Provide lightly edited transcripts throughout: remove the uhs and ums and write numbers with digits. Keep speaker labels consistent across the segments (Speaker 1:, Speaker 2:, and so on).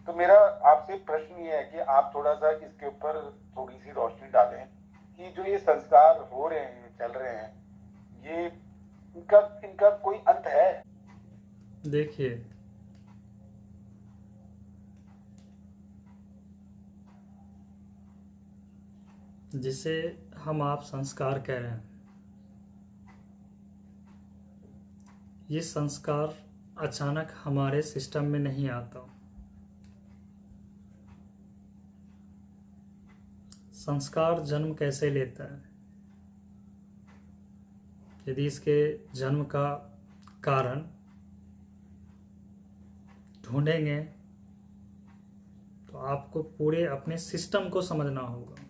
Speaker 1: तो मेरा आपसे प्रश्न ये है कि आप थोड़ा सा इसके ऊपर थोड़ी सी रोशनी डालें कि जो ये संस्कार हो रहे हैं, चल रहे हैं, ये इनका इनका कोई अंत है?
Speaker 2: देखिए, जिसे हम आप संस्कार कह रहे हैं, ये संस्कार अचानक हमारे सिस्टम में नहीं आता। संस्कार जन्म कैसे लेता है? यदि इसके जन्म का कारण ढूंढेंगे तो आपको पूरे अपने सिस्टम को समझना होगा।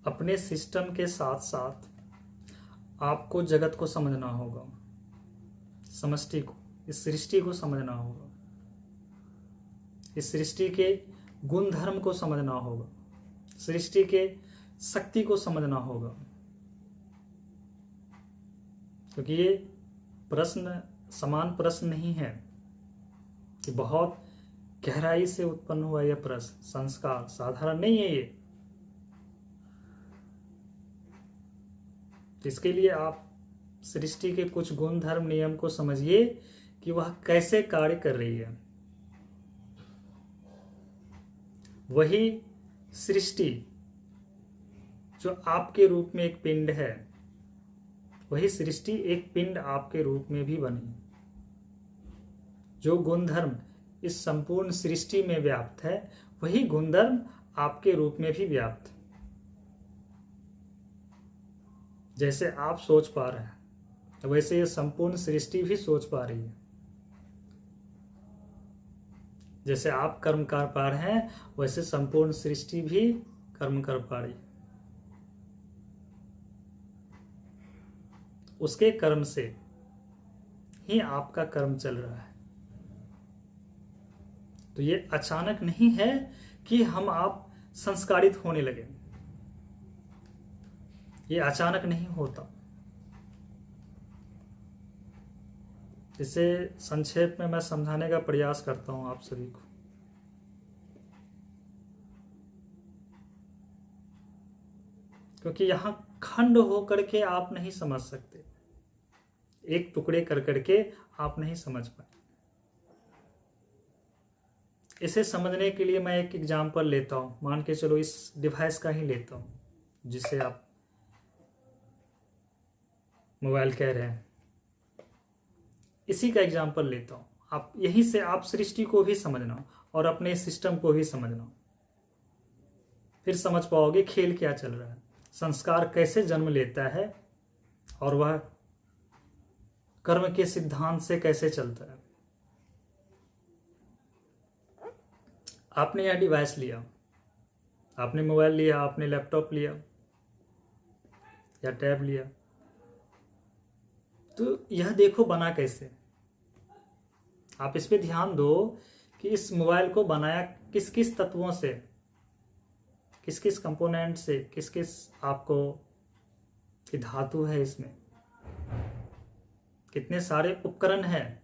Speaker 2: अपने सिस्टम के साथ साथ आपको जगत को समझना होगा, समष्टि को, इस सृष्टि को समझना होगा, इस सृष्टि के गुण धर्म को समझना होगा, सृष्टि के शक्ति को समझना होगा। क्योंकि ये प्रश्न समान प्रश्न नहीं है कि बहुत गहराई से उत्पन्न हुआ यह प्रश्न। संस्कार साधारण नहीं है ये। इसके लिए आप सृष्टि के कुछ गुण धर्म नियम को समझिए कि वह कैसे कार्य कर रही है। वही सृष्टि जो आपके रूप में एक पिंड है, वही सृष्टि एक पिंड आपके रूप में भी बनी। जो गुणधर्म इस संपूर्ण सृष्टि में व्याप्त है, वही गुणधर्म आपके रूप में भी व्याप्त। जैसे आप सोच पा रहे हैं, वैसे ये संपूर्ण सृष्टि भी सोच पा रही है। जैसे आप कर्म कर पा रहे हैं, वैसे संपूर्ण सृष्टि भी कर्म कर पा रही है। उसके कर्म से ही आपका कर्म चल रहा है। तो ये अचानक नहीं है कि हम आप संस्कारित होने लगे। ये अचानक नहीं होता। इसे संक्षेप में मैं समझाने का प्रयास करता हूं आप सभी को। क्योंकि यहां खंड होकर के आप नहीं समझ सकते, एक टुकड़े कर करके आप नहीं समझ पाए। इसे समझने के लिए मैं एक एग्जाम्पल लेता हूं। मान के चलो इस डिवाइस का ही लेता हूं जिसे आप मोबाइल कह रहे हैं। इसी का एग्जाम्पल लेता हूं। आप यहीं से आप सृष्टि को भी समझना और अपने सिस्टम को भी समझना, फिर समझ पाओगे खेल क्या चल रहा है, संस्कार कैसे जन्म लेता है और वह कर्म के सिद्धांत से कैसे चलता है। आपने यह डिवाइस लिया, आपने मोबाइल लिया, आपने लैपटॉप लिया या टैब लिया, तो यह देखो बना कैसे। आप इस पे ध्यान दो कि इस मोबाइल को बनाया किस किस तत्वों से, किस किस कंपोनेंट से, किस किस आपको की धातु है इसमें, कितने सारे उपकरण हैं।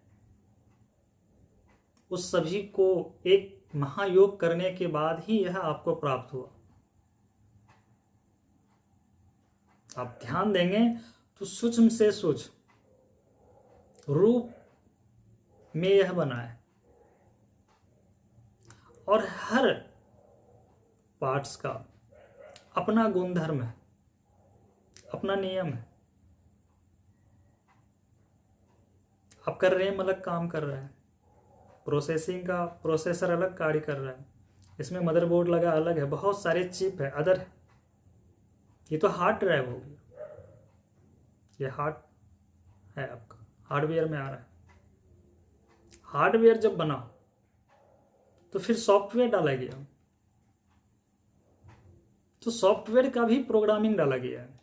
Speaker 2: उस सभी को एक महायोग करने के बाद ही यह आपको प्राप्त हुआ। आप ध्यान देंगे तो सूक्ष्म से सूक्ष्म रूप में यह बना है और हर पार्ट्स का अपना गुणधर्म है, अपना नियम है। आप कर रहे हैं अलग काम कर रहा है, प्रोसेसिंग का प्रोसेसर अलग कार्य कर रहा है, इसमें मदरबोर्ड लगा अलग है, बहुत सारे चिप है, अदर है। ये तो हार्ड ड्राइव हो गया, ये हार्ड है आपका, हार्डवेयर में आ रहा है। हार्डवेयर जब बना तो फिर सॉफ्टवेयर डाला गया, तो सॉफ्टवेयर का भी प्रोग्रामिंग डाला गया है।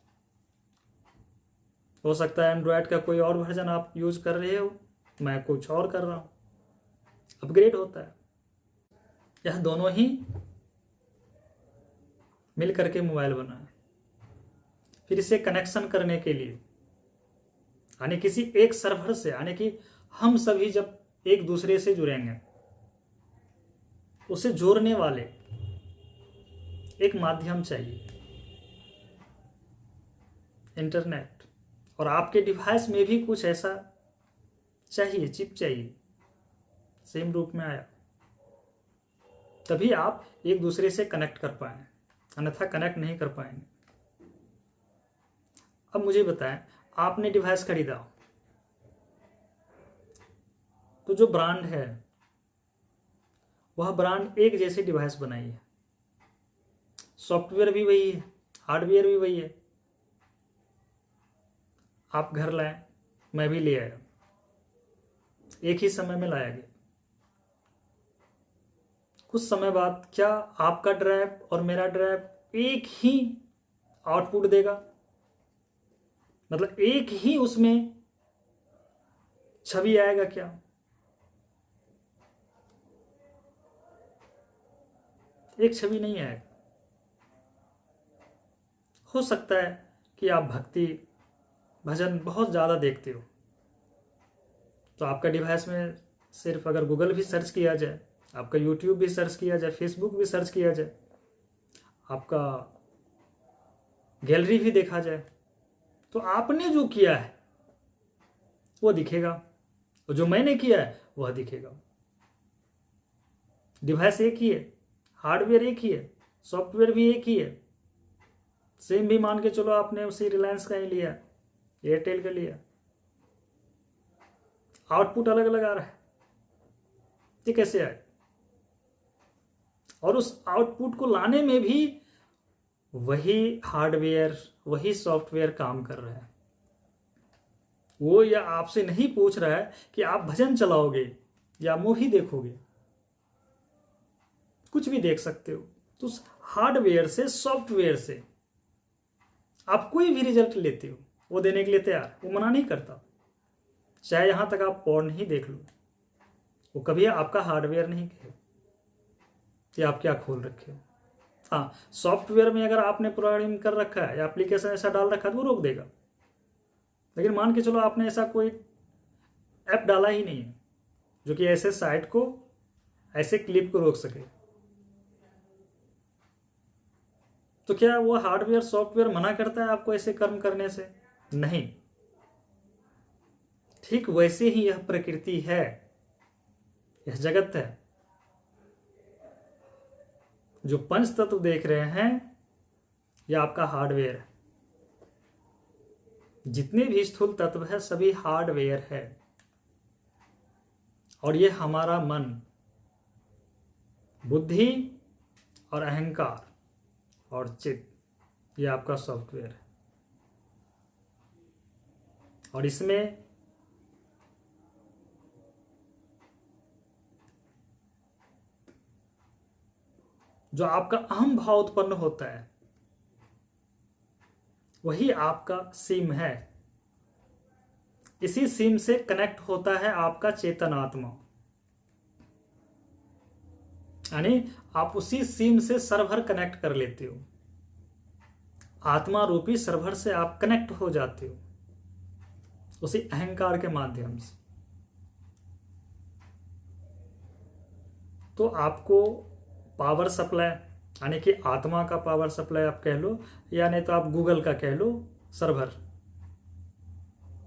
Speaker 2: हो सकता है एंड्रॉयड का कोई और वर्जन आप यूज कर रहे हो, मैं कुछ और कर रहा हूं, अपग्रेड होता है। यह दोनों ही मिल करके मोबाइल बना है। फिर इसे कनेक्शन करने के लिए यानी किसी एक सर्वर से, यानी कि हम सभी जब एक दूसरे से जुड़ेंगे उसे जोड़ने वाले एक माध्यम चाहिए, इंटरनेट। और आपके डिवाइस में भी कुछ ऐसा चाहिए, चिप चाहिए, सेम रूप में आया, तभी आप एक दूसरे से कनेक्ट कर पाए, अन्यथा कनेक्ट नहीं कर पाएंगे। अब मुझे बताएं, आपने डिवाइस खरीदा, तो जो ब्रांड है वह ब्रांड एक जैसी डिवाइस बनाई है, सॉफ्टवेयर भी वही है, हार्डवेयर भी वही है। आप घर लाए, मैं भी ले आया, एक ही समय में लाया गया। कुछ समय बाद क्या आपका ड्राइव और मेरा ड्राइव एक ही आउटपुट देगा? मतलब एक ही उसमें छवि आएगा क्या? एक छवि नहीं आएगा। हो सकता है कि आप भक्ति भजन बहुत ज़्यादा देखते हो, तो आपका डिवाइस में सिर्फ अगर गूगल भी सर्च किया जाए, आपका यूट्यूब भी सर्च किया जाए, फेसबुक भी सर्च किया जाए, आपका गैलरी भी देखा जाए, तो आपने जो किया है वो दिखेगा, और जो मैंने किया है वह दिखेगा। डिवाइस एक ही है, हार्डवेयर एक ही है, सॉफ्टवेयर भी एक ही है। सेम भी मान के चलो, आपने उसी रिलायंस का ही लिया, एयरटेल का लिया, आउटपुट अलग अलग आ रहा है, ये कैसे आए? और उस आउटपुट को लाने में भी वही हार्डवेयर, वही सॉफ्टवेयर काम कर रहा है। वो या आपसे नहीं पूछ रहा है कि आप भजन चलाओगे या मूवी देखोगे, कुछ भी देख सकते हो, तो उस हार्डवेयर से, सॉफ्टवेयर से आप कोई भी रिजल्ट लेते हो, वो देने के लिए तैयार, वो मना नहीं करता। चाहे यहां तक आप पॉर्न ही देख लो, वो कभी आपका हार्डवेयर नहीं कहे कि आप क्या खोल रखे हो। हाँ, सॉफ्टवेयर में अगर आपने प्रोग्रामिंग कर रखा है या एप्लीकेशन ऐसा डाल रखा है तो वो रोक देगा। लेकिन मान के चलो आपने ऐसा कोई ऐप डाला ही नहीं है जो कि ऐसे साइट को, ऐसे क्लिप को रोक सके, तो क्या वो हार्डवेयर, सॉफ्टवेयर मना करता है आपको ऐसे कर्म करने से? नहीं। ठीक वैसे ही यह प्रकृति है, यह जगत है। जो पंच तत्व देख रहे हैं यह आपका हार्डवेयर है। जितने भी स्थूल तत्व है सभी हार्डवेयर है, और ये हमारा मन, बुद्धि और अहंकार और चित्त, ये आपका सॉफ्टवेयर है। और इसमें जो आपका अहम भाव उत्पन्न होता है वही आपका सिम है। इसी सिम से कनेक्ट होता है आपका चेतनात्मा, यानी आप उसी सिम से सर्वर कनेक्ट कर लेते हो, आत्मा रूपी सर्वर से आप कनेक्ट हो जाते हो उसी अहंकार के माध्यम से। तो आपको पावर सप्लाई, यानी कि आत्मा का पावर सप्लाई आप कह लो, या नहीं तो आप गूगल का कह लो, सर्वर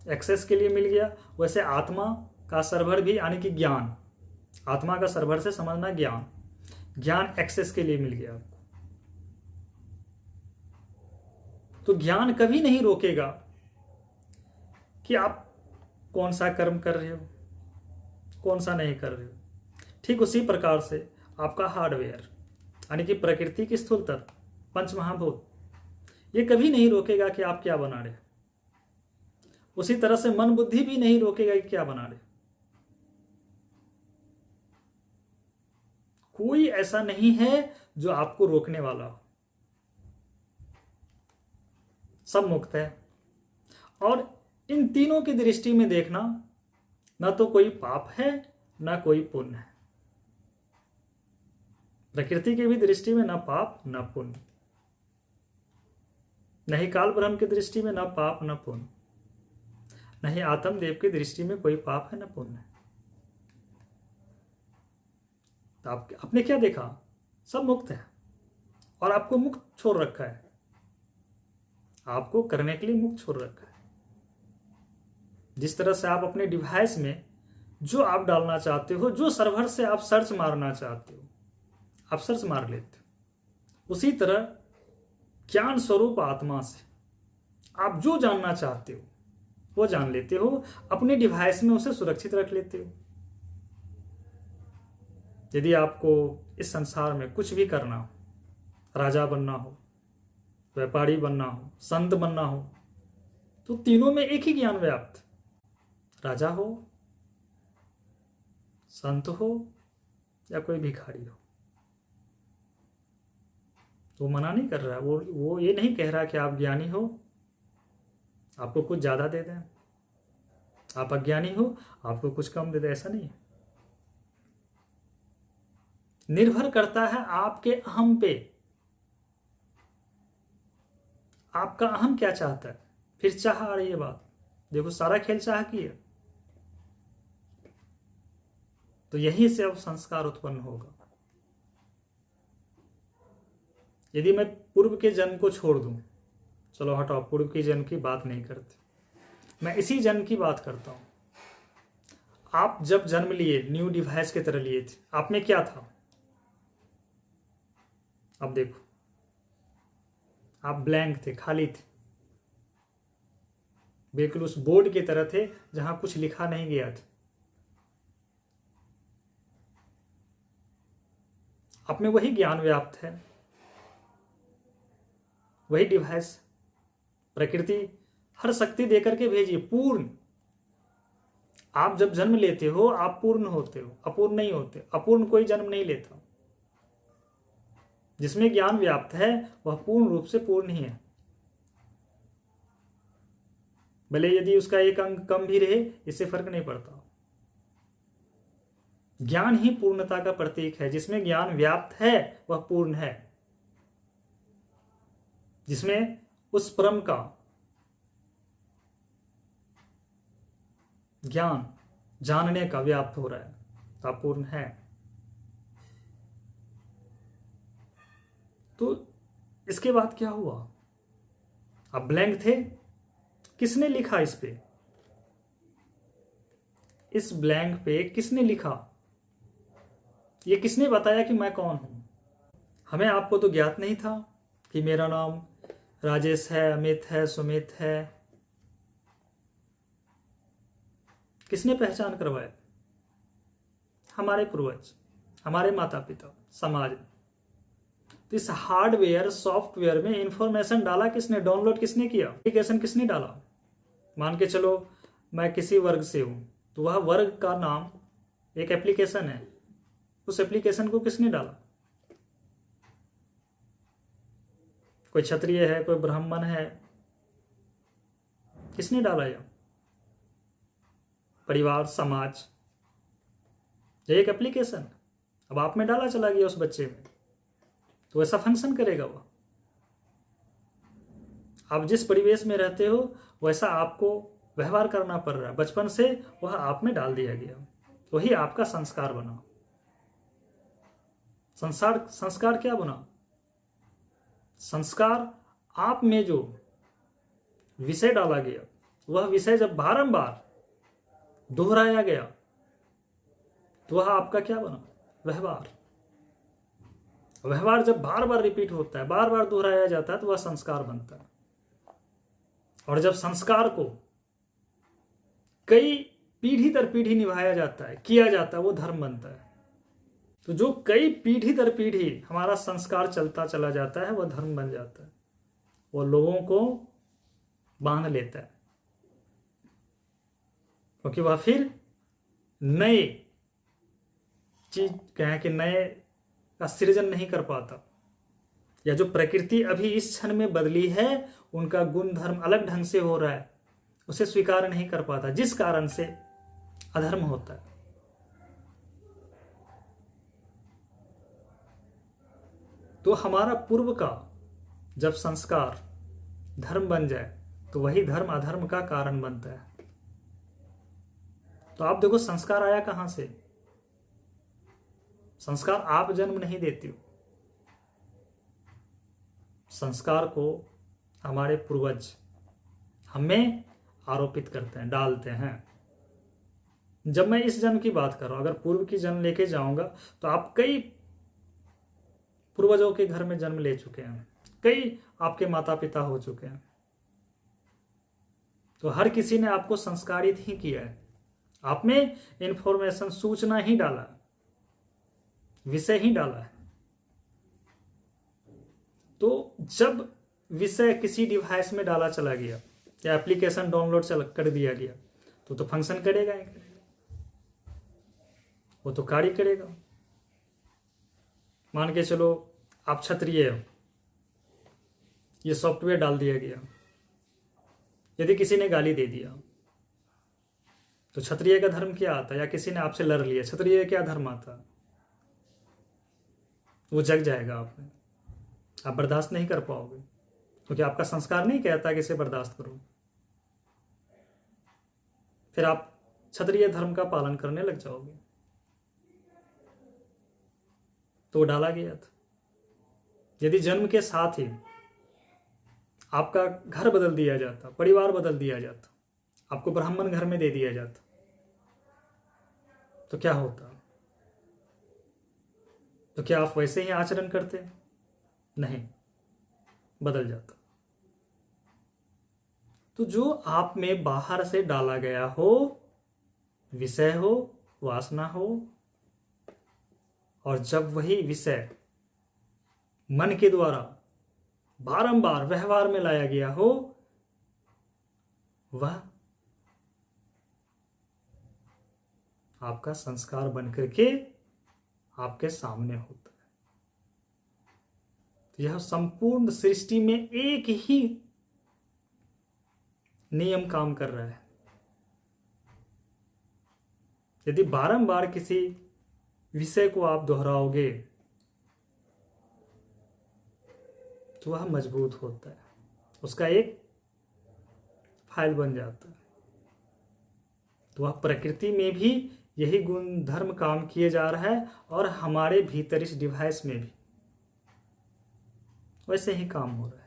Speaker 2: एक्सेस के लिए मिल गया। वैसे आत्मा का सर्वर भी, यानी कि ज्ञान, आत्मा का सर्वर से समझना ज्ञान, ज्ञान एक्सेस के लिए मिल गया आपको। तो ज्ञान कभी नहीं रोकेगा कि आप कौन सा कर्म कर रहे हो, कौन सा नहीं कर रहे हो। ठीक उसी प्रकार से आपका हार्डवेयर, यानी कि प्रकृति की स्थूल तत्व, पंच महाभूत, ये कभी नहीं रोकेगा कि आप क्या बना रहे। उसी तरह से मन बुद्धि भी नहीं रोकेगा कि क्या बना रहे। कोई ऐसा नहीं है जो आपको रोकने वाला हो, सब मुक्त है। और इन तीनों की दृष्टि में देखना, ना तो कोई पाप है ना कोई पुण्य है। प्रकृति की भी दृष्टि में ना पाप ना पुण्य, नहीं काल ब्रह्म की दृष्टि में ना पाप ना पुण्य, नहीं आत्मदेव की दृष्टि में कोई पाप है ना पुण्य है। तो आपने क्या देखा? सब मुक्त है और आपको मुक्त छोड़ रखा है, आपको करने के लिए मुक्त छोड़ रखा है। जिस तरह से आप अपने डिवाइस में जो आप डालना चाहते हो, जो सर्वर से आप सर्च मारना चाहते हो, आप सर्च मार लेते हो, उसी तरह ज्ञान स्वरूप आत्मा से आप जो जानना चाहते हो वो जान लेते हो, अपने डिवाइस में उसे सुरक्षित रख लेते हो। यदि आपको इस संसार में कुछ भी करना हो, राजा बनना हो, व्यापारी बनना हो, संत बनना हो, तो तीनों में एक ही ज्ञान व्याप्त। राजा हो, संत हो या कोई भिखारी हो, तो मना नहीं कर रहा, वो ये नहीं कह रहा कि आप ज्ञानी हो आपको कुछ ज्यादा दे दें, आप अज्ञानी हो आपको कुछ कम दे दें, ऐसा नहीं है। निर्भर करता है आपके अहम पे, आपका अहम क्या चाहता है। फिर चाह आ रही है बात, देखो सारा खेल चाह की है, तो यहीं से अब संस्कार उत्पन्न होगा। यदि मैं पूर्व के जन्म को छोड़ दूं, चलो हटाओ, पूर्व के जन्म की बात नहीं करते, मैं इसी जन्म की बात करता हूं। आप जब जन्म लिए न्यू डिवाइस की तरह लिए थे, आप में क्या था? अब देखो, आप ब्लैंक थे, खाली थे, बिल्कुल उस बोर्ड की तरह थे जहां कुछ लिखा नहीं गया था। आप में वही ज्ञान व्याप्त है, वही डिवाइस प्रकृति हर शक्ति देकर के भेजिए पूर्ण। आप जब जन्म लेते हो आप पूर्ण होते हो, अपूर्ण नहीं होते। अपूर्ण कोई जन्म नहीं लेता। जिसमें ज्ञान व्याप्त है वह पूर्ण रूप से पूर्ण ही है, भले यदि उसका एक अंग कम भी रहे, इससे फर्क नहीं पड़ता। ज्ञान ही पूर्णता का प्रतीक है। जिसमें ज्ञान व्याप्त है वह पूर्ण है, जिसमें उस परम का ज्ञान जानने का व्याप्त हो रहा है, तो पूर्ण है। तो इसके बाद क्या हुआ? आप ब्लैंक थे, किसने लिखा इस पे? इस ब्लैंक पे किसने लिखा? ये किसने बताया कि मैं कौन हूं? हमें आपको तो ज्ञात नहीं था कि मेरा नाम राजेश है, अमित है, सुमित है। किसने पहचान करवाया? हमारे पूर्वज, हमारे माता पिता, समाज। तो इस हार्डवेयर सॉफ्टवेयर में इंफॉर्मेशन डाला किसने? डाउनलोड किसने किया? एप्लीकेशन किसने डाला? मान के चलो मैं किसी वर्ग से हूं, तो वह वर्ग का नाम एक एप्लीकेशन है, उस एप्लीकेशन को किसने डाला? कोई क्षत्रिय है, कोई ब्राह्मण है, किसने डाला? यह परिवार, समाज, यह एक एप्लीकेशन। अब आप में डाला चला गया उस बच्चे में, तो ऐसा फंक्शन करेगा वह। आप जिस परिवेश में रहते हो वैसा आपको व्यवहार करना पड़ रहा है। बचपन से वह आप में डाल दिया गया, वही आपका संस्कार बना। संस्कार क्या बना? संस्कार आप में जो विषय डाला गया, वह विषय जब बारंबार दोहराया गया तो वह आपका क्या बना? व्यवहार। व्यवहार जब बार बार रिपीट होता है, बार बार दोहराया जाता है, तो वह संस्कार बनता है। और जब संस्कार को कई पीढ़ी दर पीढ़ी निभाया जाता है, किया जाता है, वो धर्म बनता है। तो जो कई पीढ़ी दर पीढ़ी हमारा संस्कार चलता चला जाता है, वह धर्म बन जाता है, वो लोगों को बांध लेता है, क्योंकि वह फिर नए चीज कहें कि नए का सृजन नहीं कर पाता, या जो प्रकृति अभी इस क्षण में बदली है उनका गुण धर्म अलग ढंग से हो रहा है, उसे स्वीकार नहीं कर पाता, जिस कारण से अधर्म होता है। तो हमारा पूर्व का जब संस्कार धर्म बन जाए तो वही धर्म अधर्म का कारण बनता है। तो आप देखो संस्कार आया कहां से? संस्कार आप जन्म नहीं देती हो, संस्कार को हमारे पूर्वज हमें आरोपित करते हैं, डालते हैं। जब मैं इस जन्म की बात कर रहा हूं, अगर पूर्व की जन्म लेके जाऊंगा तो आप कई पूर्वजों के घर में जन्म ले चुके हैं, कई आपके माता पिता हो चुके हैं, तो हर किसी ने आपको संस्कारित ही किया है। आप में इंफॉर्मेशन, सूचना ही डाला है, विषय ही डाला है। तो जब विषय किसी डिवाइस में डाला चला गया या एप्लीकेशन डाउनलोड कर दिया गया तो फंक्शन करेगा ही करेगा, वो तो कार्य करेगा। मान के चलो आप क्षत्रिय हो, ये सॉफ्टवेयर डाल दिया गया, यदि किसी ने गाली दे दिया तो क्षत्रिय का धर्म क्या आता है, या किसी ने आपसे लड़ लिया, क्षत्रिय का क्या धर्म आता है, वो जग जाएगा आप में, आप बर्दाश्त नहीं कर पाओगे, क्योंकि आपका संस्कार नहीं कहता कि इसे बर्दाश्त करो। फिर आप क्षत्रिय धर्म का पालन करने लग जाओगे। तो डाला गया था। यदि जन्म के साथ ही आपका घर बदल दिया जाता, परिवार बदल दिया जाता, आपको ब्राह्मण घर में दे दिया जाता, तो क्या होता? तो क्या आप वैसे ही आचरण करते? नहीं, बदल जाता। तो जो आप में बाहर से डाला गया हो, विषय हो, वासना हो, और जब वही विषय मन के द्वारा बारंबार व्यवहार में लाया गया हो, वह आपका संस्कार बनकर के आपके सामने होता है। तो यह संपूर्ण सृष्टि में एक ही नियम काम कर रहा है। यदि बारंबार किसी विषय को आप दोहराओगे तो वह मजबूत होता है, उसका एक फाइल बन जाता है। तो वह प्रकृति में भी यही गुण धर्म काम किए जा रहा है, और हमारे भीतर इस डिवाइस में भी वैसे ही काम हो रहा है।